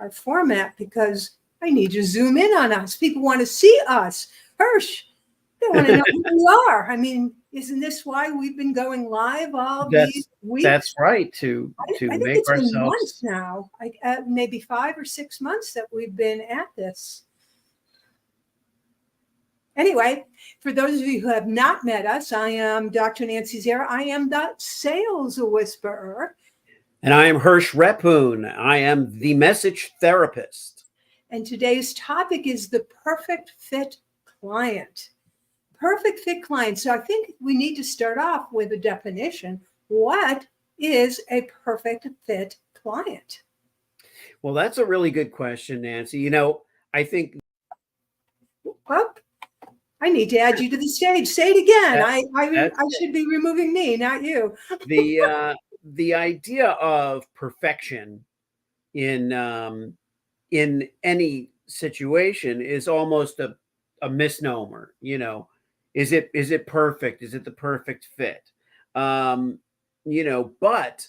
our format because I need to zoom in on us. People want to see us. Hersh, they want to know who we are. I mean, isn't this why we've been going live all these weeks? That's right. To I think make it's ourselves been months now, maybe 5 or 6 months that we've been at this. Anyway, for those of you who have not met us, I am Dr. Nancy Zare. I am the sales whisperer. And I am Hersh Rephun. I am the message therapist. And today's topic is the perfect fit client. Perfect fit client. So I think we need to start off with a definition. What is a perfect fit client? Well, that's a really good question, Nancy. You know, I think. Well, I need to add you to the stage. Say it again. I should be removing me, not you. The idea of perfection in any situation is almost a misnomer. You know, is it perfect? Is it the perfect fit? You know, but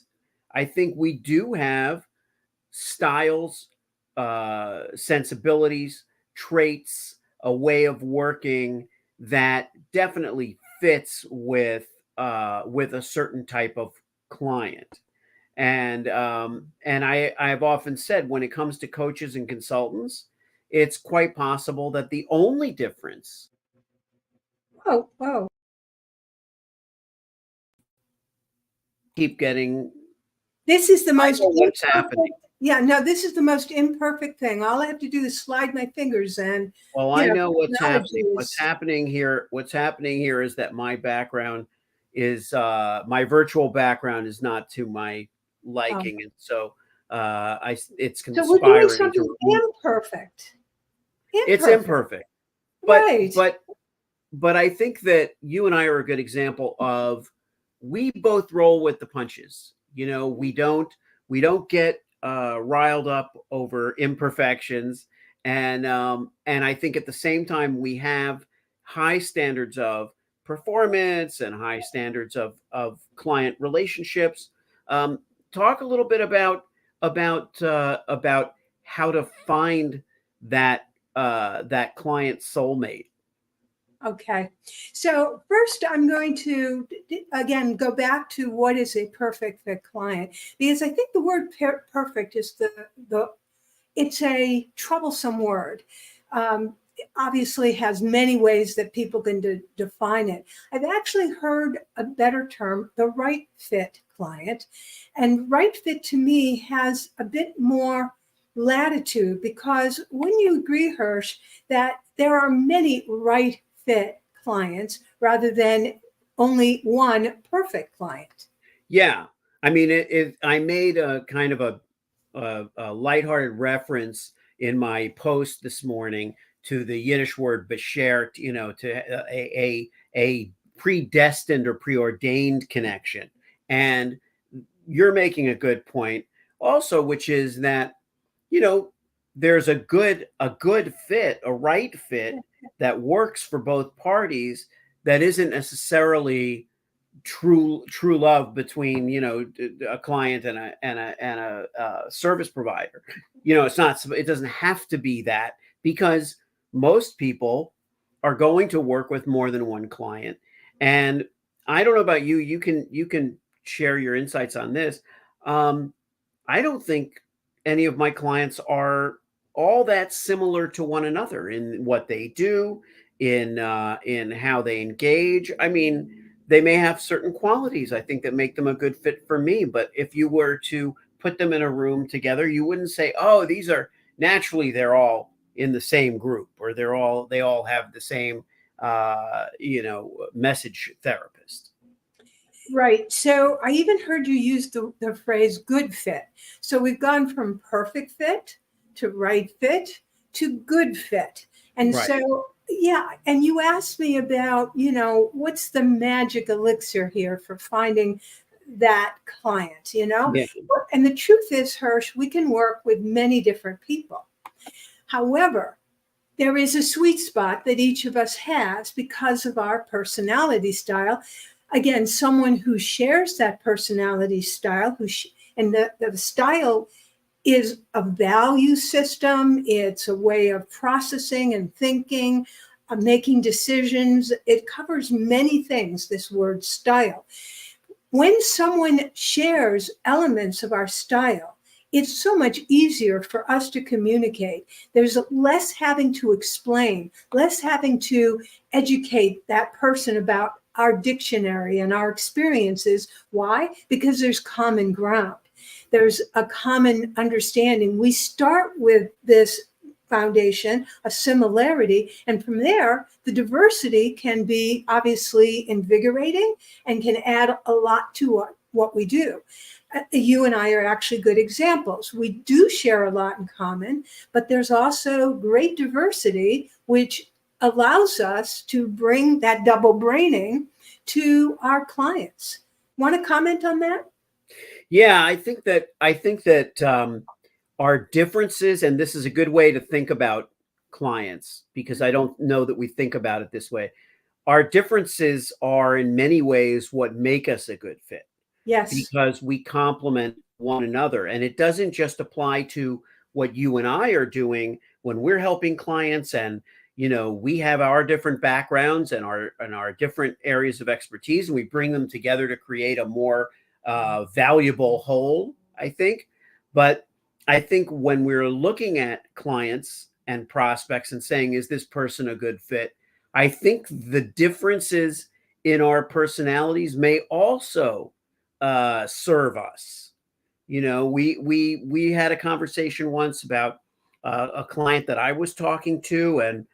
I think we do have styles, sensibilities, traits, a way of working that definitely fits with a certain type of client. And I've often said, when it comes to coaches and consultants, it's quite possible that the only difference. Whoa. Keep getting. This is the most. What's happening? Yeah, no, this is the most imperfect thing. All I have to do is slide my fingers and. Well, I know what's happening. What's happening here is that my background is my virtual background is not to my liking, and so it's conspiring. So we're doing something imperfect. It's imperfect, but I think that you and I are a good example of, we both roll with the punches. You know, we don't get riled up over imperfections, and I think at the same time we have high standards of performance and high standards of client relationships. Talk a little bit about how to find that client soulmate. Okay. So first I'm going to, again, go back to what is a perfect fit client, because I think the word perfect is it's a troublesome word. Obviously has many ways that people can define it. I've actually heard a better term, the right fit client. And right fit to me has a bit more latitude, because wouldn't you agree, Hersh, that there are many right fit clients rather than only one perfect client? Yeah. I mean, I made a kind of a lighthearted reference in my post this morning to the Yiddish word beshert, you know, to a predestined or preordained connection. And you're making a good point also, which is that, you know, there's a good fit, a right fit that works for both parties, that isn't necessarily true love between, you know, a client and a service provider. You know, it doesn't have to be that, because most people are going to work with more than one client. And I don't know about you, you can share your insights on this. I don't think any of my clients are all that similar to one another in what they do, in how they engage. I mean, they may have certain qualities, I think, that make them a good fit for me. But if you were to put them in a room together, you wouldn't say, oh, they're all in the same group, or they all have the same, message therapist. Right. So I even heard you use the phrase good fit. So we've gone from perfect fit to right fit to good fit. And right. So, yeah. And you asked me about, you know, what's the magic elixir here for finding that client, you know? Yeah. And the truth is, Hersh, we can work with many different people. However, there is a sweet spot that each of us has because of our personality style. Again, someone who shares that personality style, and the style is a value system. It's a way of processing and thinking, making decisions. It covers many things, this word style. When someone shares elements of our style, it's so much easier for us to communicate. There's less having to explain, less having to educate that person about our dictionary and our experiences. Why? Because there's common ground. There's a common understanding. We start with this foundation, a similarity, and from there, the diversity can be obviously invigorating and can add a lot to what we do. You and I are actually good examples. We do share a lot in common, but there's also great diversity, which allows us to bring that double braining to our clients. Want to comment on that? Yeah, I think that our differences, and this is a good way to think about clients because I don't know that we think about it this way. Our differences are in many ways what make us a good fit Yes. because we complement one another. And it doesn't just apply to what you and I are doing when we're helping clients and we have our different backgrounds and our different areas of expertise and we bring them together to create a more valuable whole, I think. But I think when we're looking at clients and prospects and saying, is this person a good fit? I think the differences in our personalities may also serve us. We had a conversation once about a client that I was talking to, and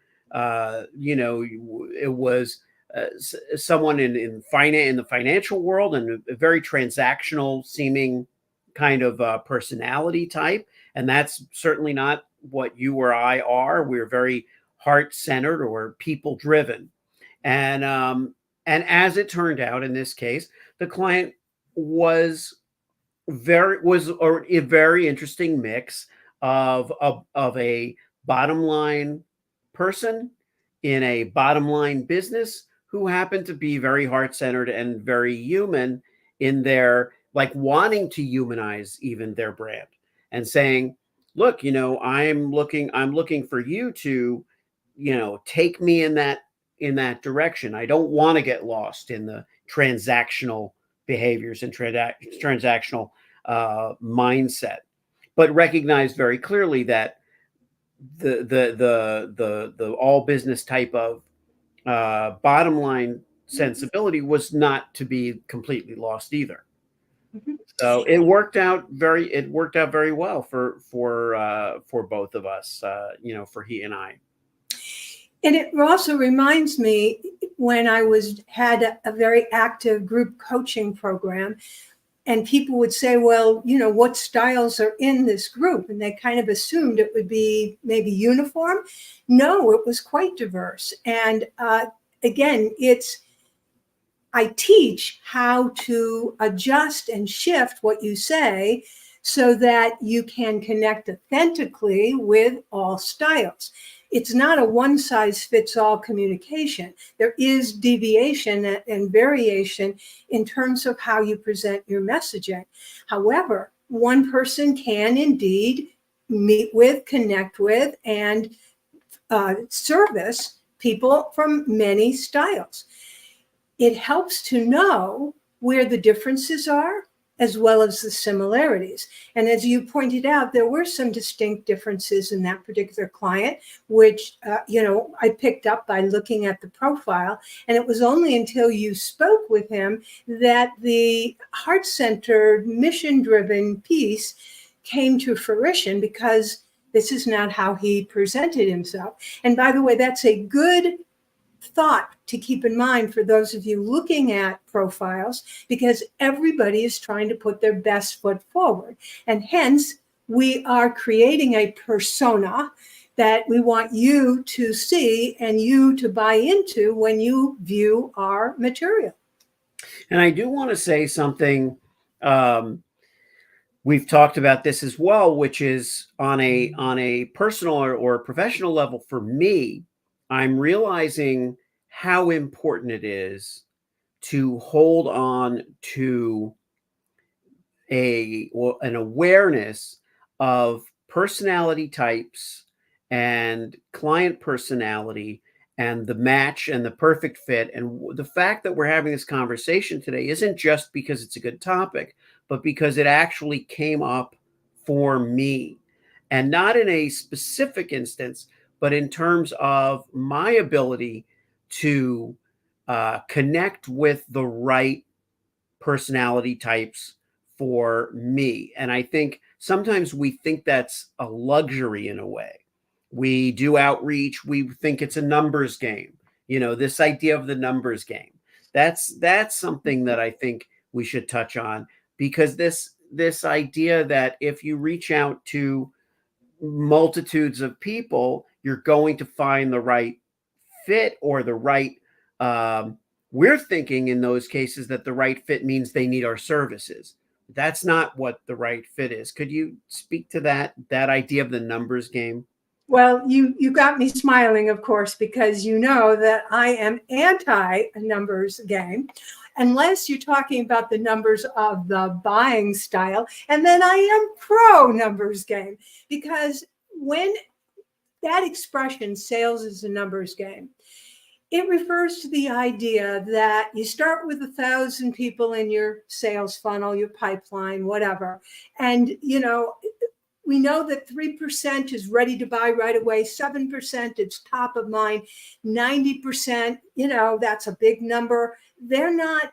it was someone in the financial world and a very transactional seeming kind of personality type, and that's certainly not what you or I are. We're very heart centered or people driven, and as it turned out in this case, the client was a very interesting mix of a bottom line person in a bottom line business who happened to be very heart centered and very human in their like wanting to humanize even their brand and saying, look, I'm looking for you to take me in that direction. I don't want to get lost in the transactional behaviors and transactional mindset, but recognize very clearly that the all business type of bottom line sensibility was not to be completely lost either. Mhm. So it worked out very well for both of us, for he and I. And it also reminds me when I had a very active group coaching program, and people would say, well, what styles are in this group? And they kind of assumed it would be maybe uniform. No, it was quite diverse. And again, I teach how to adjust and shift what you say so that you can connect authentically with all styles. It's not a one size fits all communication. There is deviation and variation in terms of how you present your messaging. However, one person can indeed meet with, connect with, and service people from many styles. It helps to know where the differences are as well as the similarities. And as you pointed out, there were some distinct differences in that particular client, which, I picked up by looking at the profile. And it was only until you spoke with him that the heart-centered, mission-driven piece came to fruition, because this is not how he presented himself. And by the way, that's a good thought to keep in mind for those of you looking at profiles, because everybody is trying to put their best foot forward. And hence, we are creating a persona that we want you to see and you to buy into when you view our material. And I do want to say something. We've talked about this as well, which is on a personal or professional level. For me, I'm realizing how important it is to hold on to an awareness of personality types and client personality and the match and the perfect fit. And the fact that we're having this conversation today isn't just because it's a good topic, but because it actually came up for me. And not in a specific instance, but in terms of my ability to connect with the right personality types for me. And I think sometimes we think that's a luxury in a way. We do outreach, we think it's a numbers game. This idea of the numbers game. That's something that I think we should touch on, because this idea that if you reach out to multitudes of people, you're going to find the right fit or the right we're thinking in those cases that the right fit means they need our services. That's not what the right fit is. Could you speak to that idea of the numbers game? Well, you got me smiling, of course, because you know that I am anti numbers game, unless you're talking about the numbers of the buying style, and then I am pro numbers game, because when that expression, sales is a numbers game, it refers to the idea that you start with 1,000 people in your sales funnel, your pipeline, whatever. And, we know that 3% is ready to buy right away, 7% it's top of mind, 90%, that's a big number. They're not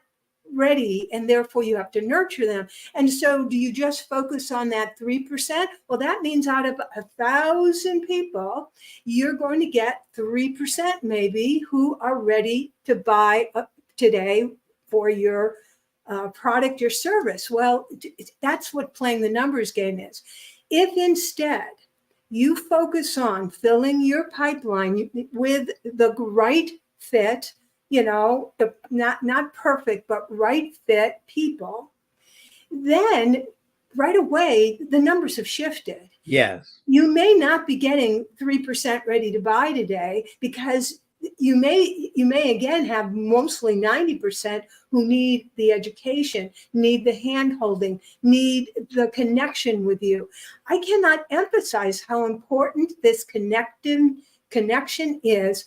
ready, and therefore you have to nurture them. And so do you just focus on that 3%? Well, that means out of 1,000 people, you're going to get 3% maybe who are ready to buy today for your product or service. Well, that's what playing the numbers game is. If instead you focus on filling your pipeline with the right fit, not perfect, but right fit people, then right away, the numbers have shifted. Yes. You may not be getting 3% ready to buy today, because you may again have mostly 90% who need the education, need the hand holding, need the connection with you. I cannot emphasize how important this connection is.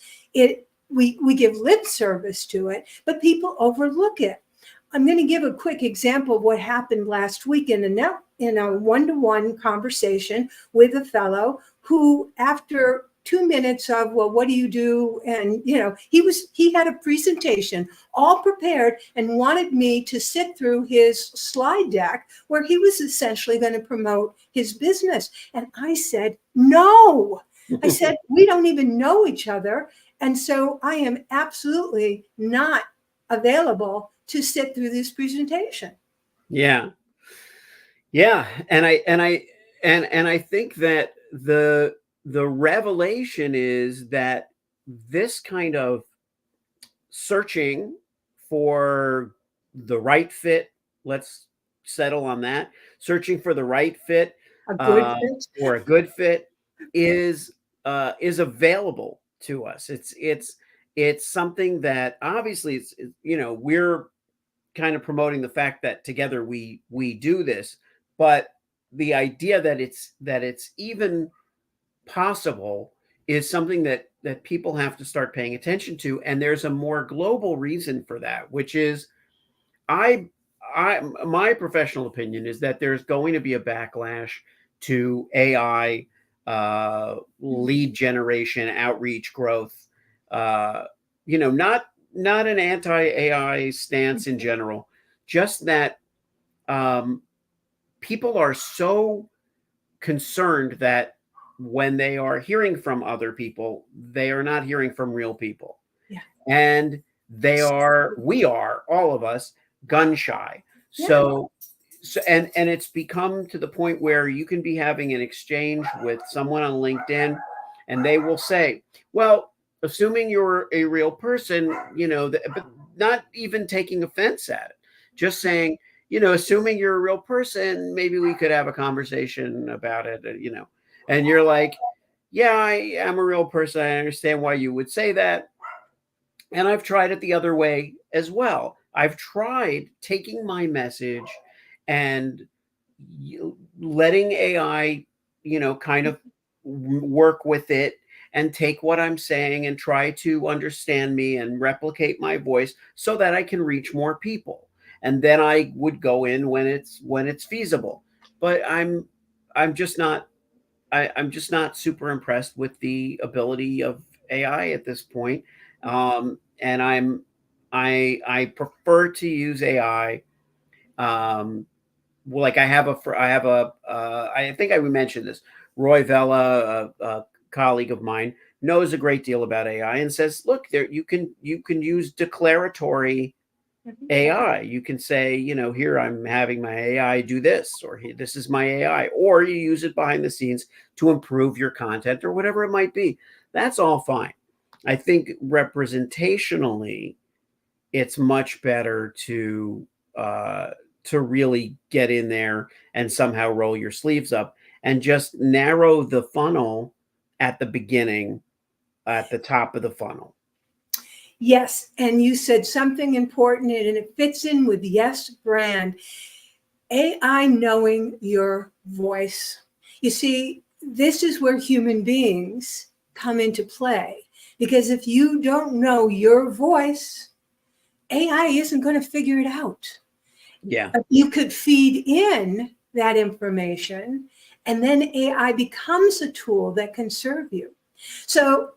We give lip service to it, but people overlook it. I'm going to give a quick example of what happened last week in a one-to-one conversation with a fellow who, after 2 minutes of, well, what do you do? And, he had a presentation all prepared and wanted me to sit through his slide deck where he was essentially going to promote his business. And I said, no. I said, we don't even know each other. And so I am absolutely not available to sit through this presentation. Yeah. Yeah. And I think that the revelation is that this kind of searching for the right fit, let's settle on that, searching for the right fit, A good fit. or a good fit is available to us. It's something that obviously we're kind of promoting the fact that together we do this, but the idea that it's even possible is something that people have to start paying attention to. And there's a more global reason for that, which is I my professional opinion is that there's going to be a backlash to AI lead generation, outreach, growth. Not an anti-AI stance in general, just that people are so concerned that when they are hearing from other people, they are not hearing from real people. Yeah. And we are, all of us, gun shy. Yeah. So and it's become to the point where you can be having an exchange with someone on LinkedIn and they will say, well, assuming you're a real person, but not even taking offense at it, just saying, assuming you're a real person, maybe we could have a conversation about it, and you're like, yeah, I am a real person. I understand why you would say that. And I've tried it the other way as well. I've tried taking my message and letting AI kind of work with it and take what I'm saying and try to understand me and replicate my voice so that I can reach more people. And then I would go in when it's feasible. But I'm just not I'm just not super impressed with the ability of AI at this point. And I prefer to use AI. Well, like I think I mentioned this. Roy Vela, a colleague of mine, knows a great deal about AI and says, look, there you can use declaratory Mhm. AI. You can say, here I'm having my AI do this, or here, this is my AI, or you use it behind the scenes to improve your content or whatever it might be. That's all fine. I think representationally, it's much better uh, to really get in there and somehow roll your sleeves up and just narrow the funnel at the beginning, at the top of the funnel. Yes, and you said something important, and it fits in with Yes Brand. AI knowing your voice. You see, this is where human beings come into play. Because if you don't know your voice, AI isn't going to figure it out. Yeah. You could feed in that information, and then AI becomes a tool that can serve you. So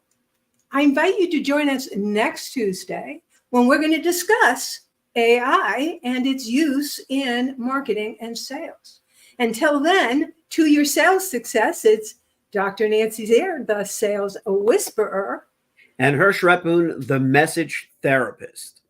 I invite you to join us next Tuesday when we're going to discuss AI and its use in marketing and sales. Until then, to your sales success, it's Dr. Nancy Zare, the sales whisperer. And Hersh Rephun, the message therapist.